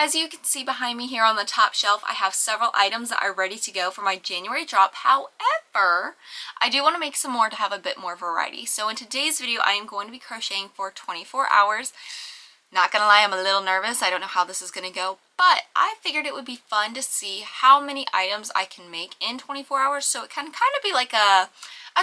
As you can see behind me here on the top shelf, I have several items that are ready to go for my January drop. However, I do want to make some more to have a bit more variety. So in today's video, I am going to be crocheting for 24 hours. Not gonna lie, I'm a little nervous. I don't know how this is gonna go, but I figured it would be fun to see how many items I can make in 24 hours. So it can kind of be like a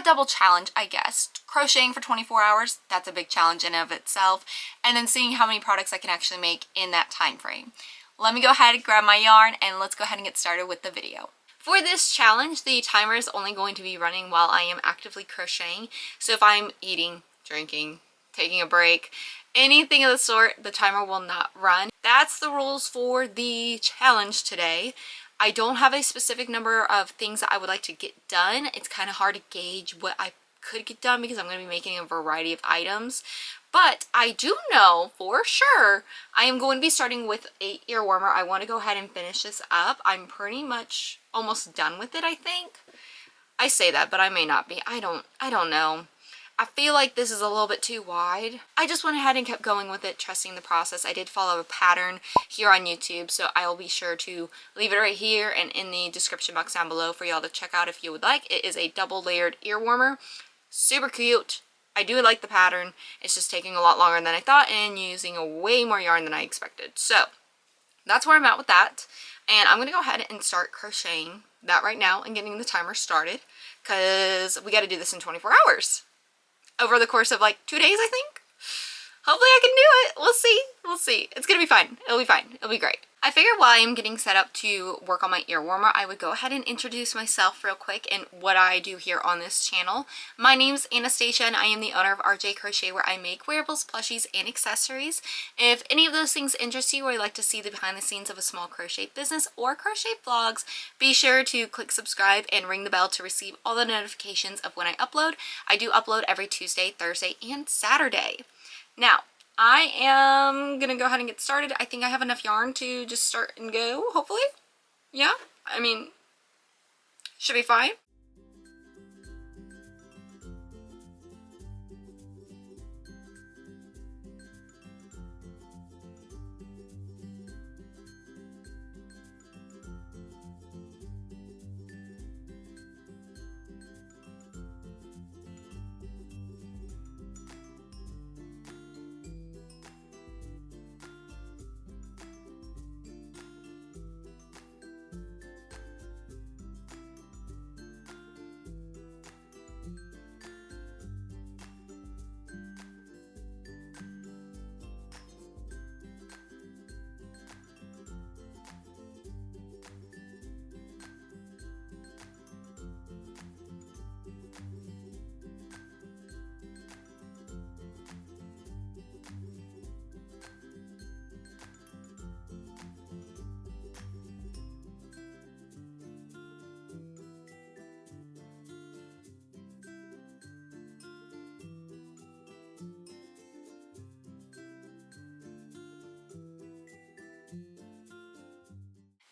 double challenge, I guess. Crocheting for 24 hours, that's a big challenge in and of itself. And then seeing how many products I can actually make in that time frame. Let me go ahead and grab my yarn and let's go ahead and get started with the video. For this challenge, the timer is only going to be running while I am actively crocheting. So if I'm eating, drinking, taking a break, anything of the sort, the timer will not run. That's the rules for the challenge today. I don't have a specific number of things that I would like to get done. It's kind of hard to gauge what I could get done because I'm going to be making a variety of items. But I do know for sure I am going to be starting with a ear warmer. I want to go ahead and finish this up. I'm pretty much almost done with it, I think. I say that, but I may not be. I don't know. I feel like this is a little bit too wide. I just went ahead and kept going with it, trusting the process. I did follow a pattern here on YouTube, so I will be sure to leave it right here and in the description box down below for y'all to check out if you would like. It is a double layered ear warmer. Super cute. I do like the pattern. It's just taking a lot longer than I thought and using a way more yarn than I expected. So that's where I'm at with that. And I'm going to go ahead and start crocheting that right now and getting the timer started because we got to do this in 24 hours. Over the course of like 2 days, I think. Hopefully I can do it. We'll see. We'll see. It's gonna be fine. It'll be fine. It'll be great. I figured while I'm getting set up to work on my ear warmer, I would go ahead and introduce myself real quick and what I do here on this channel. My name's Anastasia and I am the owner of RJ Crochet, where I make wearables, plushies, and accessories. If any of those things interest you or you'd like to see the behind the scenes of a small crochet business or crochet vlogs, be sure to click subscribe and ring the bell to receive all the notifications of when I upload. I do upload every Tuesday, Thursday, and Saturday. Now, I am gonna go ahead and get started. I think I have enough yarn to just start and go, hopefully. Yeah, I mean, should be fine.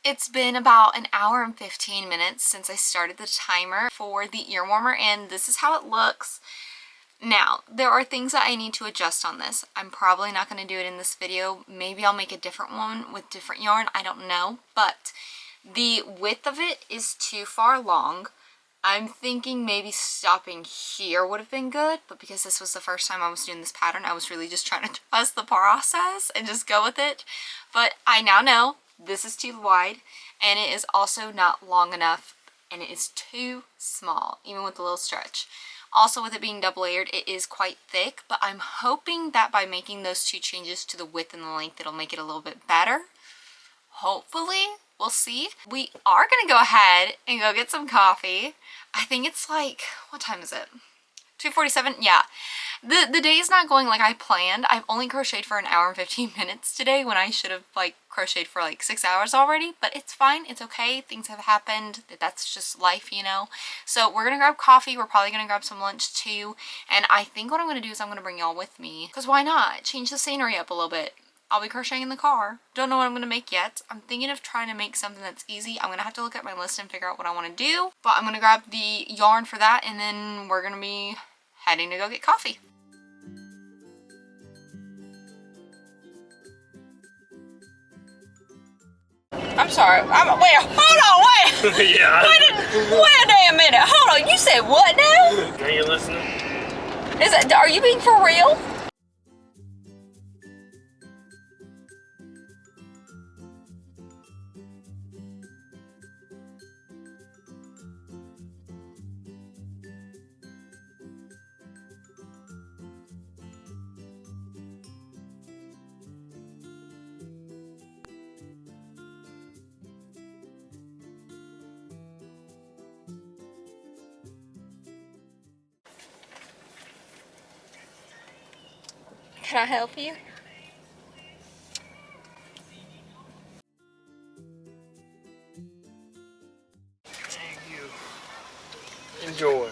It's been about an hour and 15 minutes since I started the timer for the ear warmer, and this is how it looks. Now, there are things that I need to adjust on this. I'm probably not going to do it in this video. Maybe I'll make a different one with different yarn. I don't know, but the width of it is too far long. I'm thinking maybe stopping here would have been good, but because this was the first time I was doing this pattern, I was really just trying to trust the process and just go with it. But I now know this is too wide, and it is also not long enough, and it is too small, even with the little stretch. Also, with it being double layered, it is quite thick, but I'm hoping that by making those two changes to the width and the length, it'll make it a little bit better. Hopefully. We'll see. We are going to go ahead and go get some coffee. I think it's like, what time is it? 2:47? Yeah. The day is not going like I planned. I've only crocheted for an hour and 15 minutes today when I should have like crocheted for like 6 hours already, but it's fine. It's okay. Things have happened. That's just life, you know. So we're going to grab coffee. We're probably going to grab some lunch too. And I think what I'm going to do is I'm going to bring y'all with me, because why not? Change the scenery up a little bit. I'll be crocheting in the car. Don't know what I'm going to make yet. I'm thinking of trying to make something that's easy. I'm going to have to look at my list and figure out what I want to do. But I'm going to grab the yarn for that, and then we're going to be heading to go get coffee. I'm sorry. Wait, hold on, wait. Yeah. Wait a damn minute. Hold on. You said what now? Now you listening? Are you being for real? Can I help you? Thank you. Enjoy.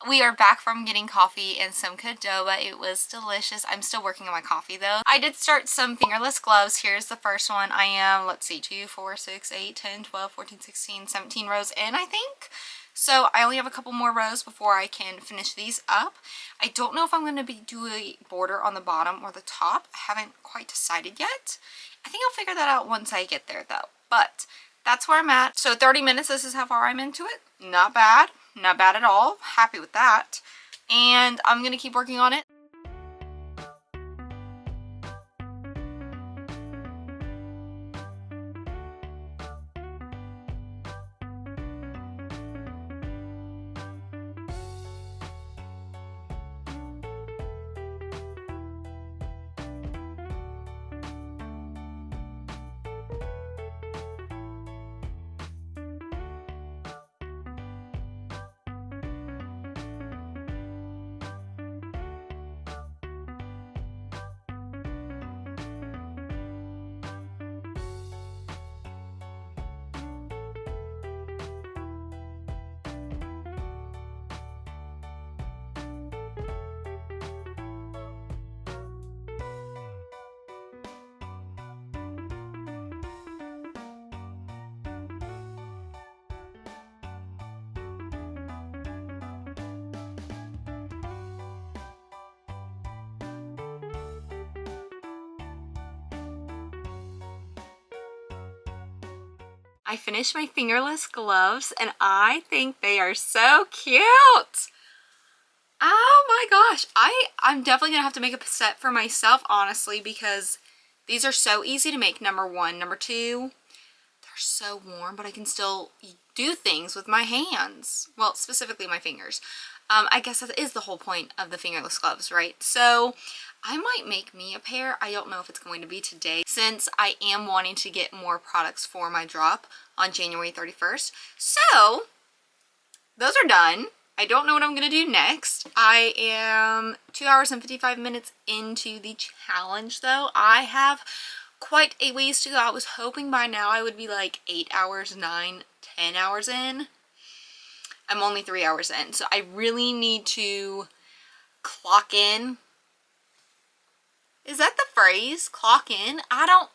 We are back from getting coffee and some Qdoba. It was delicious. I'm still working on my coffee though. I did start some fingerless gloves. Here's the first one. I am, let's see, 2, 4, 6, 8, 10, 12, 14, 16, 17 rows in, I think. So I only have a couple more rows before I can finish these up. I don't know if I'm going to be doing a border on the bottom or the top. I haven't quite decided yet. I think I'll figure that out once I get there though. But that's where I'm at. So 30 minutes, this is how far I'm into it. Not bad. Not bad at all. Happy with that. And I'm going to keep working on it. I finished my fingerless gloves and I think they are so cute. Oh my gosh. I'm definitely gonna have to make a set for myself, honestly, because these are so easy to make, number one. Number two, they're so warm, but I can still do things with my hands. Well, specifically my fingers. I guess that is the whole point of the fingerless gloves, right? So I might make me a pair. I don't know if it's going to be today, since I am wanting to get more products for my drop on January 31st. So those are done. I don't know what I'm going to do next. I am 2 hours and 55 minutes into the challenge though. I have quite a ways to go. I was hoping by now I would be like 8 hours, 9, 10 hours in. I'm only 3 hours in, so I really need to clock in. Is that the phrase? Clock in? I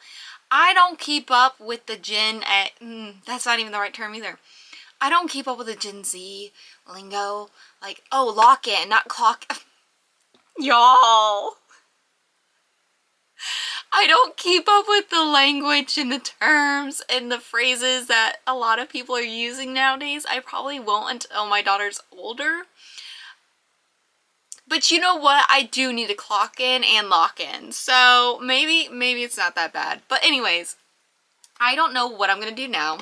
don't keep up with the that's not even the right term either. I don't keep up with the Gen Z lingo. Like, oh, lock in, not clock. Y'all. I don't keep up with the language and the terms and the phrases that a lot of people are using nowadays. I probably won't until my daughter's older. But you know what? I do need to clock in and lock in. So maybe it's not that bad. But anyways, I don't know what I'm going to do now.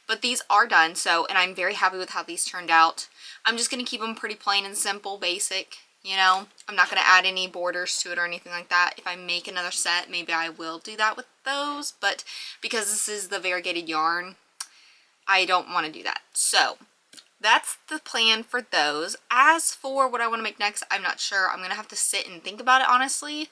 But these are done. So, and I'm very happy with how these turned out. I'm just going to keep them pretty plain and simple, basic. You know, I'm not going to add any borders to it or anything like that. If I make another set, maybe I will do that with those. But because this is the variegated yarn, I don't want to do that. So that's the plan for those. As for what I want to make next, I'm not sure. I'm going to have to sit and think about it, honestly.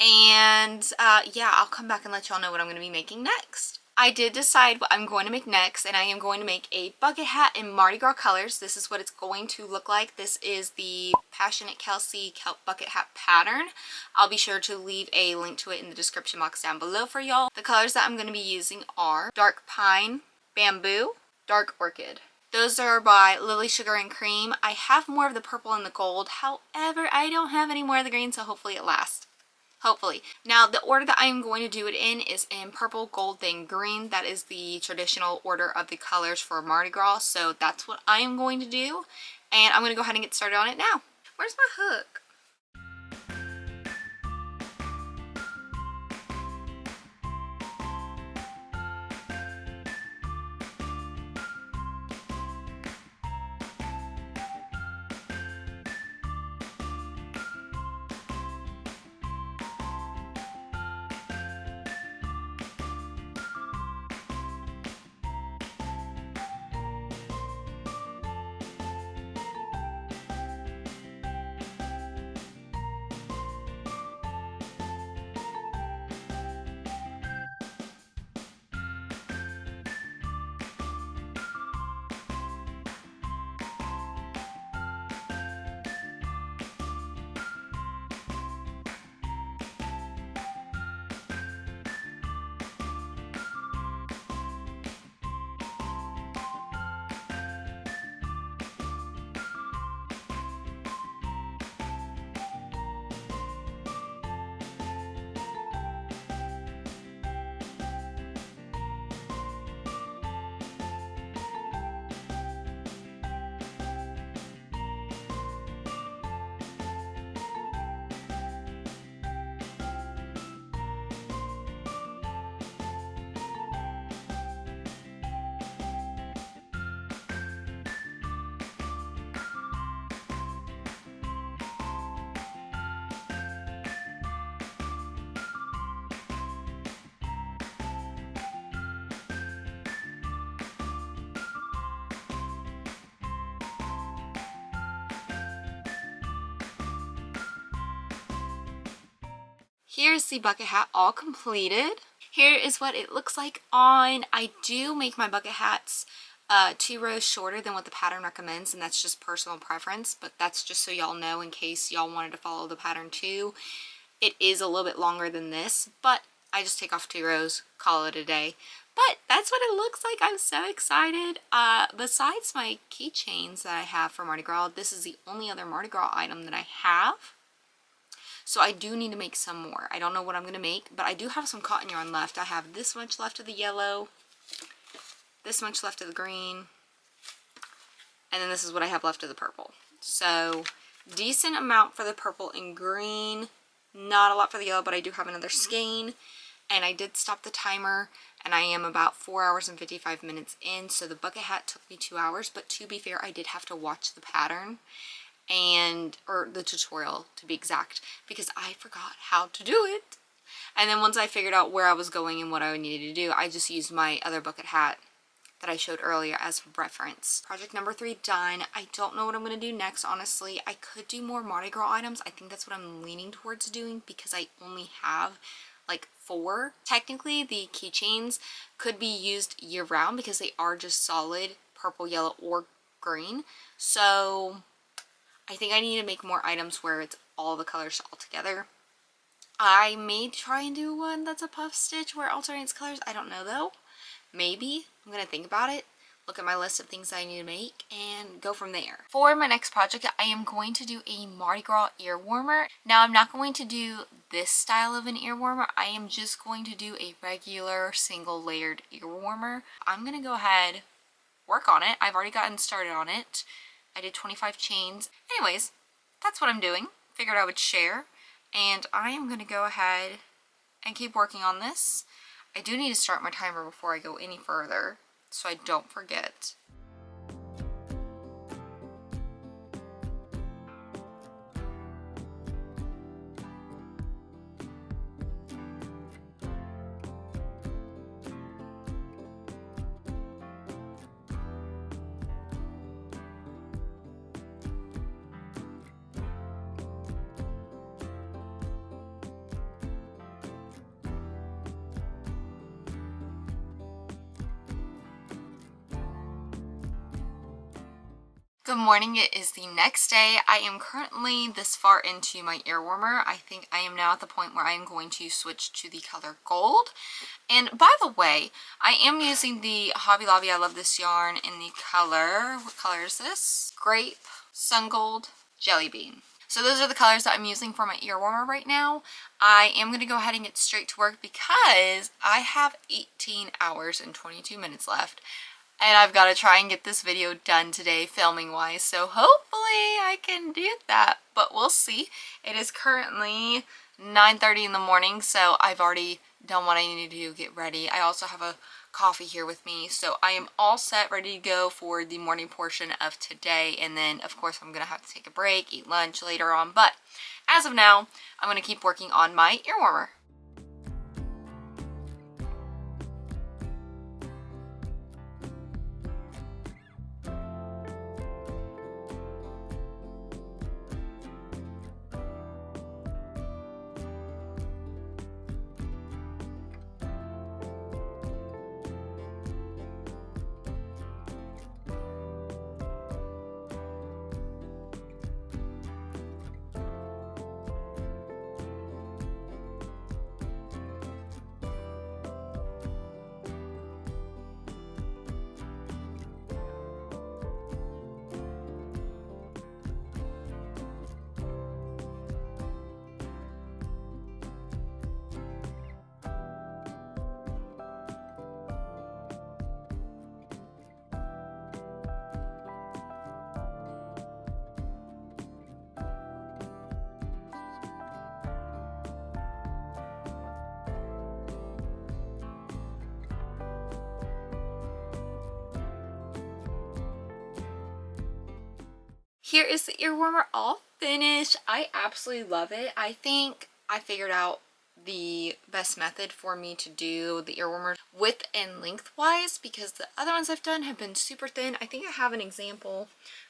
And yeah, I'll come back and let y'all know what I'm going to be making next. I did decide what I'm going to make next, and I am going to make a bucket hat in Mardi Gras colors. This is what it's going to look like. This is the Passionate Kelsey Kelp bucket hat pattern. I'll be sure to leave a link to it in the description box down below for y'all. The colors that I'm going to be using are Dark Pine, Bamboo, Dark Orchid. Those are by Lily Sugar and Cream. I have more of the purple and the gold. However, I don't have any more of the green, so hopefully it lasts. Hopefully. Now, the order that I am going to do it in is in purple, gold, then green. That is the traditional order of the colors for Mardi Gras. So that's what I am going to do. And I'm going to go ahead and get started on it now. Where's my hook? Here's the bucket hat all completed. Here is what it looks like on. I do make my bucket hats 2 rows shorter than what the pattern recommends, and that's just personal preference, but that's just so y'all know in case y'all wanted to follow the pattern too. It is a little bit longer than this, but I just take off 2 rows, call it a day. But that's what it looks like. I'm so excited. Besides my keychains that I have for Mardi Gras, this is the only other Mardi Gras item that I have. So I do need to make some more. I don't know what I'm going to make, but I do have some cotton yarn left. I have this much left of the yellow, this much left of the green, and then this is what I have left of the purple. So decent amount for the purple and green, not a lot for the yellow, but I do have another skein. And I did stop the timer, and I am about 4 hours and 55 minutes in, so the bucket hat took me 2 hours, but to be fair, I did have to watch the pattern. Or the tutorial to be exact, because I forgot how to do it. And then once I figured out where I was going and what I needed to do, I just used my other bucket hat that I showed earlier as reference. Project number 3 done. I don't know what I'm going to do next, honestly. I could do more Mardi Gras items. I think that's what I'm leaning towards doing because I only have like 4. Technically, the keychains could be used year-round because they are just solid purple, yellow, or green. So I think I need to make more items where it's all the colors all together. I may try and do one that's a puff stitch where it alternates colors. I don't know though. Maybe. I'm going to think about it, look at my list of things I need to make, and go from there. For my next project, I am going to do a Mardi Gras ear warmer. Now, I'm not going to do this style of an ear warmer. I am just going to do a regular single layered ear warmer. I'm going to go ahead, work on it. I've already gotten started on it. I did 25 chains. Anyways, that's what I'm doing. Figured I would share. And I am going to go ahead and keep working on this. I do need to start my timer before I go any further, so I don't forget. Good morning, it is the next day. I am currently this far into my ear warmer. I think I am now at the point where I am going to switch to the color gold. And by the way, I am using the Hobby Lobby I Love This yarn in the color, what color is this? Grape, Sun Gold, Jelly Bean. So those are the colors that I'm using for my ear warmer right now. I am going to go ahead and get straight to work because I have 18 hours and 22 minutes left. And I've got to try and get this video done today filming wise, so hopefully I can do that, but we'll see. It is currently 9:30 in the morning, so I've already done what I need to do, get ready. I also have a coffee here with me, so I am all set, ready to go for the morning portion of today, and then of course I'm gonna have to take a break, eat lunch later on, but as of now, I'm gonna keep working on my ear warmer. Here is the ear warmer all finished. I absolutely love it. I think I figured out the best method for me to do the ear warmer width and lengthwise, because the other ones I've done have been super thin. I think I have an example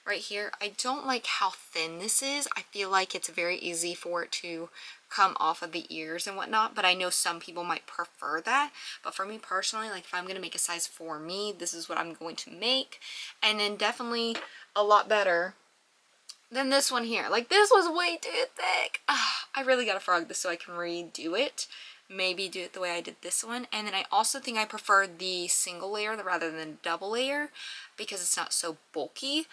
right here. I don't like how thin this is. I feel like it's very easy for it to come off of the ears and whatnot, but I know some people might prefer that. But for me personally, like if I'm going to make a size for me, this is what I'm going to make. And then definitely a lot better than this one here. Like this was way too thick. I really gotta frog this so I can redo it. Maybe do it the way I did this one. And then I also think I prefer the single layer rather than double layer because it's not so bulky.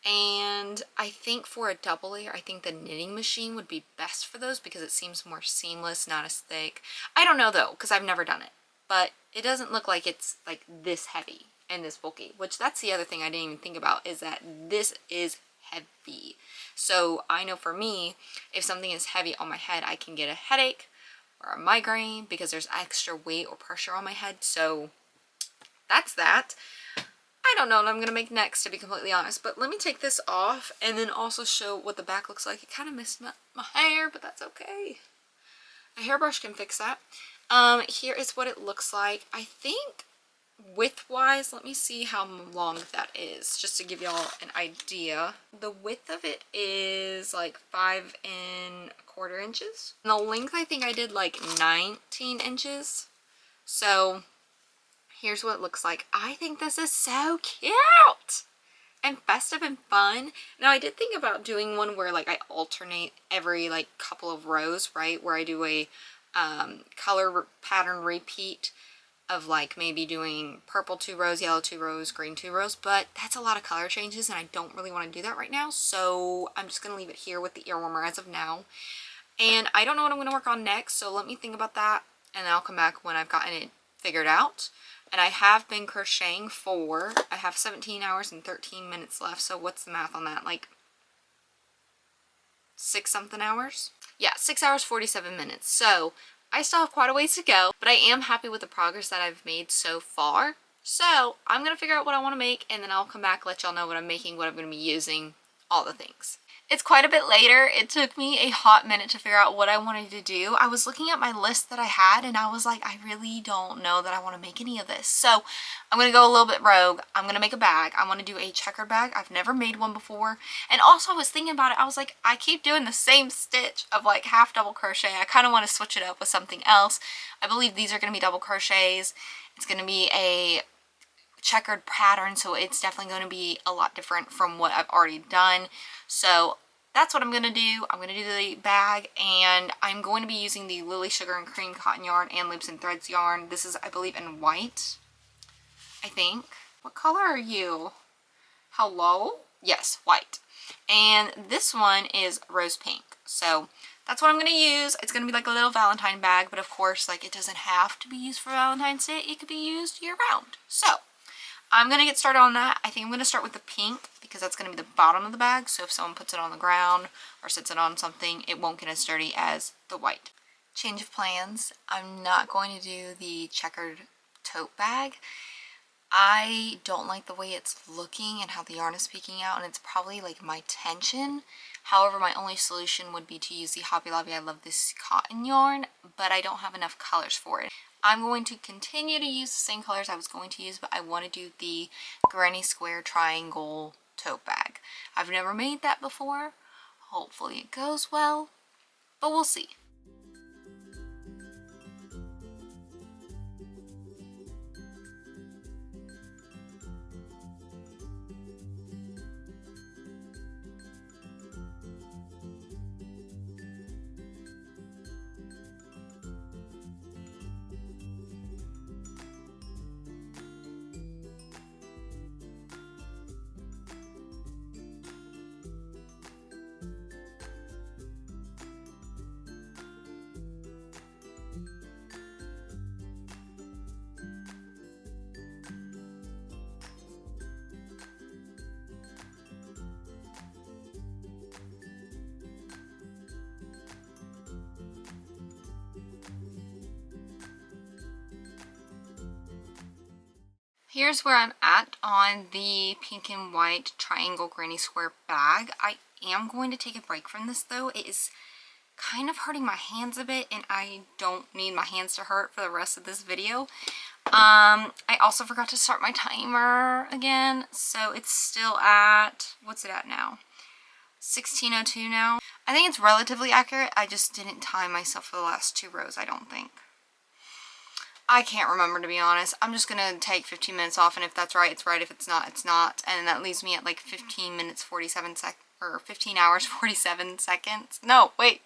And I think for a double layer, I think the knitting machine would be best for those because it seems more seamless, not as thick. I don't know though, because I've never done it. But it doesn't look like it's like this heavy and this bulky, which that's the other thing I didn't even think about, is that this is heavy. So I know for me, if something is heavy on my head, I can get a headache or a migraine because there's extra weight or pressure on my head. So that's that. I don't know what I'm going to make next, to be completely honest, but let me take this off and then also show what the back looks like. It kind of messed my hair, but that's okay. A hairbrush can fix that. Here is what it looks like. I think width wise, let me see how long that is, just to give y'all an idea. The width of it is like 5 1/4 inches. And the length, I think I did like 19 inches. So here's what it looks like. I think this is so cute and festive and fun. Now I did think about doing one where like I alternate every like couple of rows, right, where I do a color pattern repeat of like maybe doing purple 2 rows, yellow 2 rows, green 2 rows, but that's a lot of color changes and I don't really want to do that right now, so I'm just going to leave it here with the ear warmer as of now. And I don't know what I'm going to work on next, so let me think about that and then I'll come back when I've gotten it figured out. And I have been crocheting I have 17 hours and 13 minutes left, so what's the math on that, like 6 something hours? Yeah, 6 hours 47 minutes. So I still have quite a ways to go, but I am happy with the progress that I've made so far. So I'm going to figure out what I want to make and then I'll come back, let y'all know what I'm making, what I'm going to be using, all the things. It's quite a bit later. It took me a hot minute to figure out what I wanted to do. I was looking at my list that I had and I was like, I really don't know that I want to make any of this. So I'm going to go a little bit rogue. I'm going to make a bag. I want to do a checkered bag. I've never made one before. And also I was thinking about it. I was like, I keep doing the same stitch of like half double crochet. I kind of want to switch it up with something else. I believe these are going to be double crochets. It's going to be a checkered pattern, so it's definitely going to be a lot different from what I've already done. So that's what I'm going to do. I'm going to do the bag, and I'm going to be using the Lily Sugar and Cream cotton yarn and Loops and Threads yarn. This is, I believe, in white, I think. What color are you? Hello? Yes, white. And this one is rose pink. So that's what I'm going to use. It's going to be like a little Valentine bag, but of course, like, it doesn't have to be used for Valentine's Day. It could be used year round. So I'm going to get started on that. I think I'm going to start with the pink because that's going to be the bottom of the bag. So if someone puts it on the ground or sits it on something, it won't get as dirty as the white. Change of plans. I'm not going to do the checkered tote bag. I don't like the way it's looking and how the yarn is peeking out, and it's probably like my tension. However, my only solution would be to use the Hobby Lobby I Love This cotton yarn, but I don't have enough colors for it. I'm going to continue to use the same colors I was going to use, but I want to do the granny square triangle tote bag. I've never made that before. Hopefully it goes well, but we'll see. Here's where I'm at on the pink and white triangle granny square bag. I am going to take a break from this though. It is kind of hurting my hands a bit, and I don't need my hands to hurt for the rest of this video. I also forgot to start my timer again, so it's still at, what's it at now? 16:02 now. I think it's relatively accurate. I just didn't time myself for the last 2 rows, I don't think. I can't remember, to be honest. I'm just gonna take 15 minutes off, and if that's right, it's right. If it's not, it's not. And that leaves me at like 15 minutes 47 seconds, or 15 hours 47 seconds. No, wait.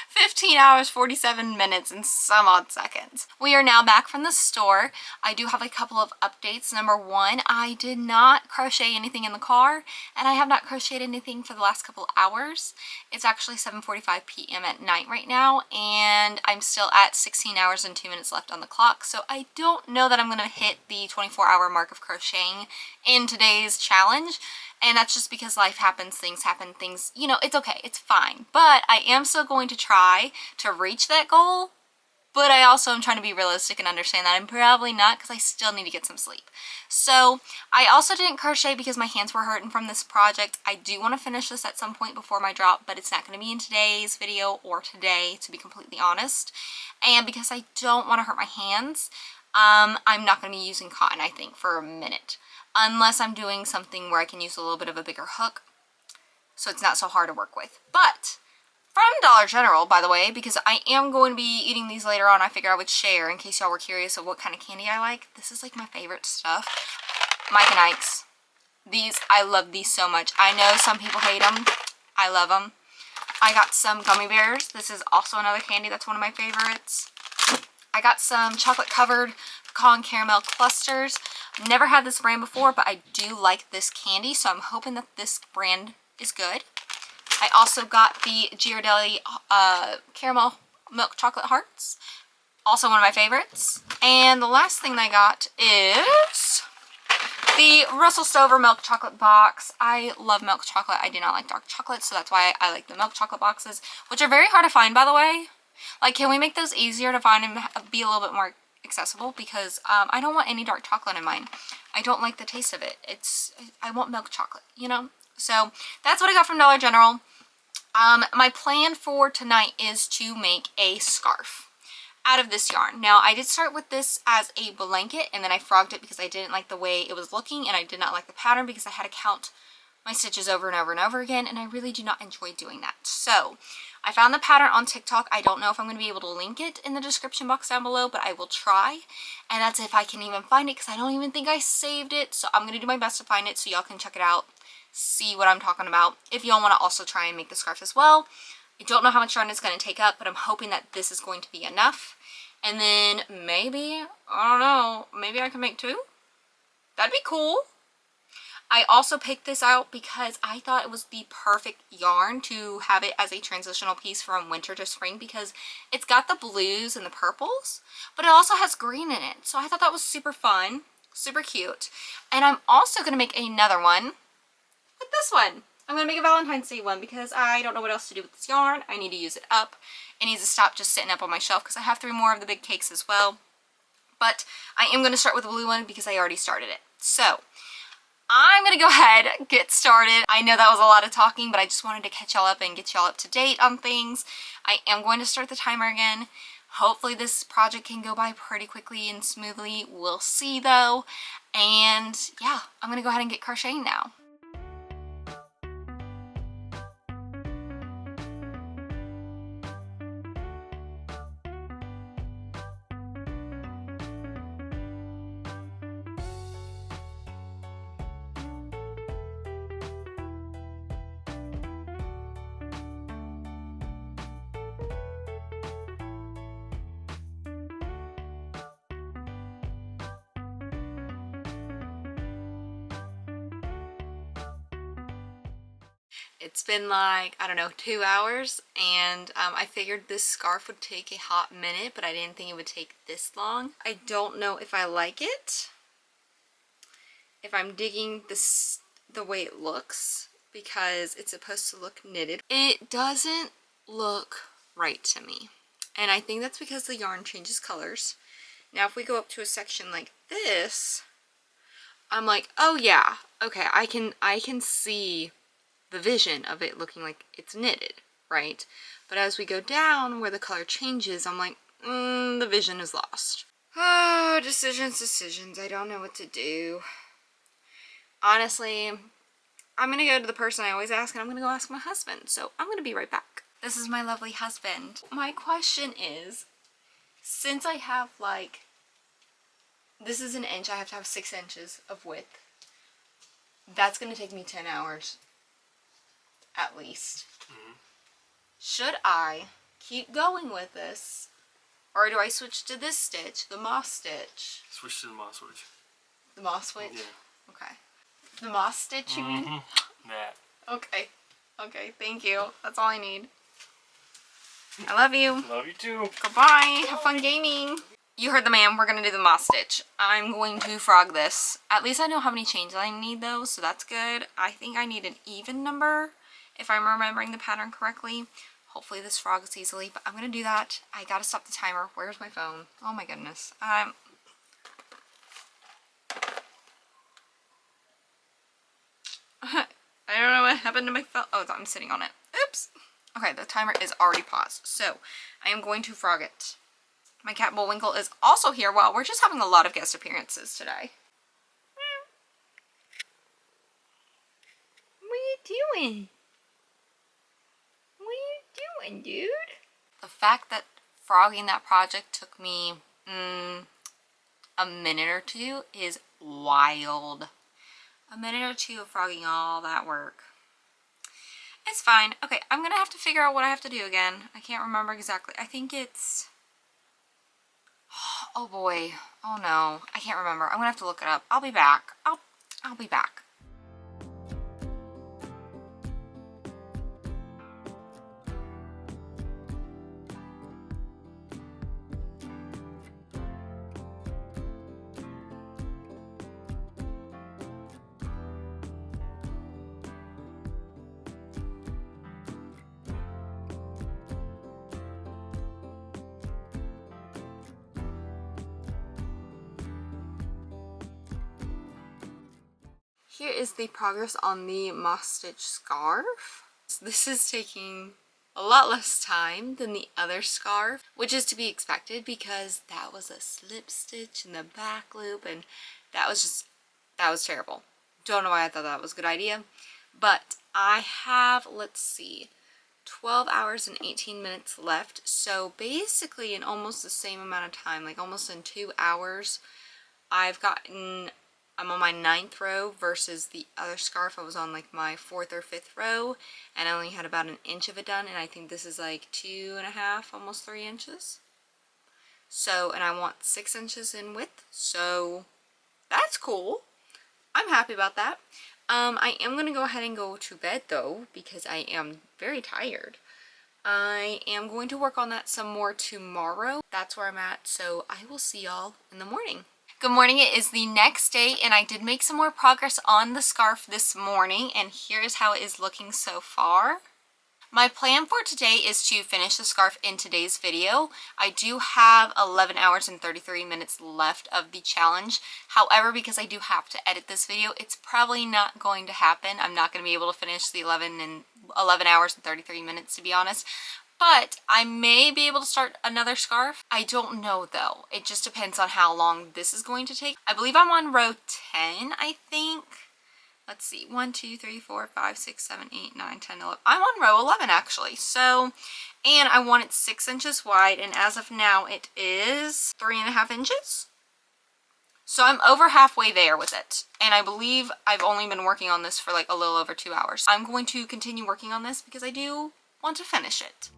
15 hours 47 minutes and some odd seconds. We are now back from the store. I do have a couple of updates. Number one, I did not crochet anything in the car, and I have not crocheted anything for the last couple of hours. It's actually 7:45 p.m. at night right now, and I'm still at 16 hours and 2 minutes left on the clock, so I don't know that I'm going to hit the 24-hour mark of crocheting in today's challenge. And that's just because life happens, things happen, things, you know, it's okay, it's fine. But I am still going to try to reach that goal, but I also am trying to be realistic and understand that I'm probably not, because I still need to get some sleep. So I also didn't crochet because my hands were hurting from this project. I do want to finish this at some point before my drop, but it's not going to be in today's video or today, to be completely honest. And because I don't want to hurt my hands, I'm not going to be using cotton, I think, for a minute. Unless I'm doing something where I can use a little bit of a bigger hook, so it's not so hard to work with. But from Dollar General, by the way, because I am going to be eating these later on, I figured I would share in case y'all were curious of what kind of candy I like. This is like my favorite stuff. Mike and Ike's. These, I love these so much. I know some people hate them. I love them. I got some gummy bears. This is also another candy that's one of my favorites. I got some chocolate covered pecan caramel clusters. Never had this brand before, but I do like this candy, so I'm hoping that this brand is good. I also got the Ghirardelli caramel milk chocolate hearts, also one of my favorites. And the last thing I got is the Russell Stover milk chocolate box. I love milk chocolate. I do not like dark chocolate, so that's why I like the milk chocolate boxes, which are very hard to find, by the way. Like, can we make those easier to find and be a little bit more accessible? Because I don't want any dark chocolate in mine. I don't like the taste of it. I want milk chocolate, you know? So that's what I got from Dollar General. My plan for tonight is to make a scarf out of this yarn. Now, I did start with this as a blanket, and then I frogged it because I didn't like the way it was looking, and I did not like the pattern because I had to count my stitches over and over and over again, and I really do not enjoy doing that. So I found the pattern on TikTok. I don't know if I'm going to be able to link it in the description box down below, but I will try. And that's if I can even find it, because I don't even think I saved it. So I'm going to do my best to find it so y'all can check it out, see what I'm talking about. If y'all want to also try and make the scarf as well. I don't know how much yarn it's going to take up, but I'm hoping that this is going to be enough. And then maybe, I don't know, maybe I can make 2? That'd be cool. I also picked this out because I thought it was the perfect yarn to have it as a transitional piece from winter to spring, because it's got the blues and the purples, but it also has green in it. So I thought that was super fun, super cute. And I'm also going to make another one with this one. I'm going to make a Valentine's Day one because I don't know what else to do with this yarn. I need to use it up. It needs to stop just sitting up on my shelf because I have 3 more of the big cakes as well. But I am going to start with the blue one because I already started it. So I'm going to go ahead, get started. I know that was a lot of talking, but I just wanted to catch y'all up and get y'all up to date on things. I am going to start the timer again. Hopefully this project can go by pretty quickly and smoothly. We'll see though. And yeah, I'm going to go ahead and get crocheting now. It's been like, I don't know, 2 hours, and I figured this scarf would take a hot minute, but I didn't think it would take this long. I don't know if I like it, if I'm digging this the way it looks, because it's supposed to look knitted. It doesn't look right to me, and I think that's because the yarn changes colors. Now if we go up to a section like this, I'm like, oh yeah, okay, I can see the vision of it looking like it's knitted, right? But as we go down where the color changes, I'm like, the vision is lost. Oh, decisions. I don't know what to do. Honestly, I'm gonna go to the person I always ask, and I'm gonna go ask my husband. So I'm gonna be right back. This is my lovely husband. My question is, since I have like, this is 1 inch, I have to have 6 inches of width. That's gonna take me 10 hours. At least. Should I keep going with this, or do I switch to this stitch, the moss stitch? Switch to the moss switch. The moss switch? Yeah. Okay. The moss stitch, you mean? That. Okay. Okay, thank you. That's all I need. I love you. Love you too. Goodbye. Have fun gaming. You heard the man. We're going to do the moss stitch. I'm going to frog this. At least I know how many chains I need though, so that's good. I think I need an even number, if I'm remembering the pattern correctly. Hopefully this frogs easily, but I'm going to do that. I got to stop the timer. Where's my phone? Oh my goodness. I don't know what happened to my phone. Oh, I'm sitting on it. Oops. Okay, the timer is already paused. So I am going to frog it. My cat Bullwinkle is also here. Wow, we're just having a lot of guest appearances today. What are you doing? What are you doing, dude? The fact that frogging that project took me a minute or 2 is wild. A minute or 2 of frogging all that work. It's fine. Okay, I'm gonna have to figure out what I have to do again. I can't remember exactly. I think it's... Oh boy. Oh no. I can't remember. I'm gonna have to look it up. I'll be back. I'll be back. Here is the progress on the moss stitch scarf. So this is taking a lot less time than the other scarf, which is to be expected because that was a slip stitch in the back loop, and that was terrible. Don't know why I thought that was a good idea, But I have, let's see, 12 hours and 18 minutes left. So basically in almost the same amount of time, like almost in 2 hours, I'm on my 9th row versus the other scarf. I was on like my 4th or 5th row and I only had about an inch of it done, and I think this is like 2.5, almost 3 inches. So, and I want 6 inches in width, so that's cool. I'm happy about that. I am going to go ahead and go to bed though, because I am very tired. I am going to work on that some more tomorrow. That's where I'm at, so I will see y'all in the morning. Good morning, it is the next day and I did make some more progress on the scarf this morning, and here's how it is looking so far. My plan for today is to finish the scarf in today's video. I do have 11 hours and 33 minutes left of the challenge. However, because I do have to edit this video, it's probably not going to happen. I'm not going to be able to finish the 11 hours and 33 minutes, to be honest. But I may be able to start another scarf. I don't know though. It just depends on how long this is going to take. I believe I'm on row 10, I think. Let's see, 1, 2, 3, 4, 5, 6, 7, 8, 9, 10, 11. I'm on row 11 actually. So, and I want it 6 inches wide, and as of now it is 3.5 inches. So I'm over halfway there with it. And I believe I've only been working on this for like a little over 2 hours. I'm going to continue working on this because I do want to finish it.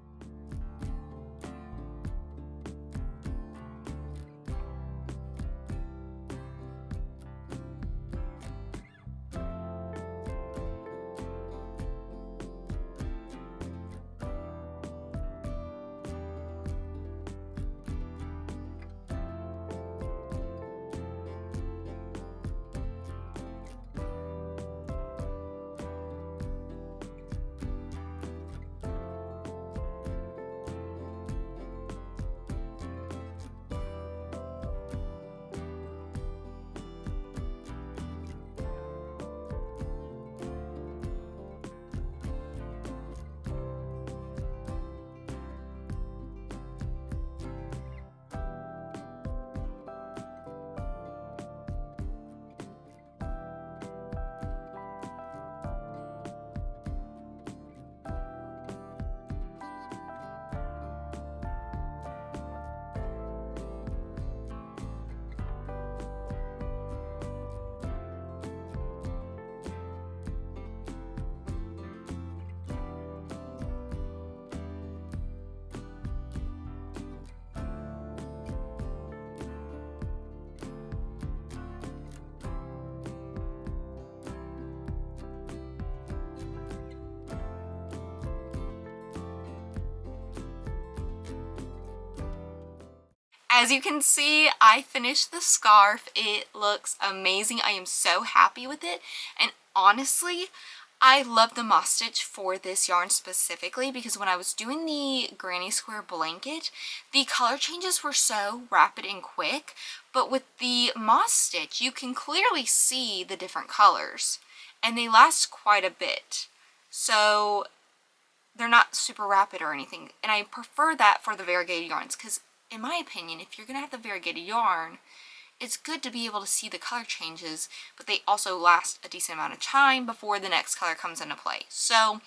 As you can see, I finished the scarf. It looks amazing. I am so happy with it. And honestly, I love the moss stitch for this yarn specifically because when I was doing the granny square blanket, the color changes were so rapid and quick. But with the moss stitch, you can clearly see the different colors. And they last quite a bit. So they're not super rapid or anything. And I prefer that for the variegated yarns because in my opinion, if you're going to have the variegated yarn, it's good to be able to see the color changes, but they also last a decent amount of time before the next color comes into play. So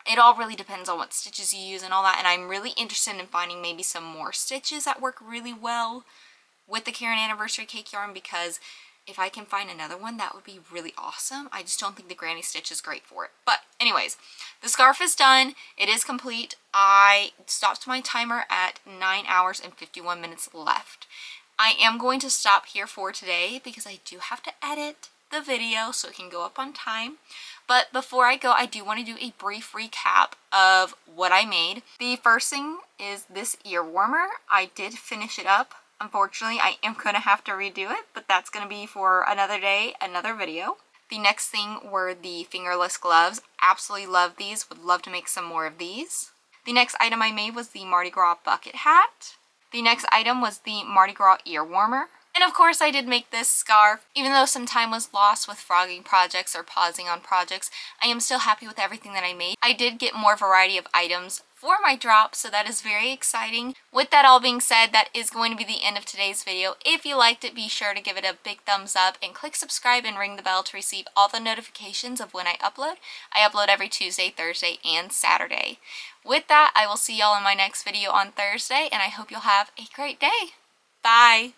it all really depends on what stitches you use and all that, and I'm really interested in finding maybe some more stitches that work really well with the Karen Anniversary Cake yarn, because if I can find another one, that would be really awesome. I just don't think the granny stitch is great for it. But anyways, the scarf is done. It is complete. I stopped my timer at 9 hours and 51 minutes left. I am going to stop here for today because I do have to edit the video so it can go up on time. But before I go, I do want to do a brief recap of what I made. The first thing is this ear warmer. I did finish it up. Unfortunately, I am going to have to redo it, but that's going to be for another day, another video. The next thing were the fingerless gloves. Absolutely love these. Would love to make some more of these. The next item I made was the Mardi Gras bucket hat. The next item was the Mardi Gras ear warmer. And of course I did make this scarf. Even though some time was lost with frogging projects or pausing on projects, I am still happy with everything that I made. I did get more variety of items for my drop, so that is very exciting. With that all being said, that is going to be the end of today's video. If you liked it, be sure to give it a big thumbs up and click subscribe and ring the bell to receive all the notifications of when I upload. I upload every Tuesday, Thursday, and Saturday. With that, I will see y'all in my next video on Thursday, and I hope you'll have a great day. Bye!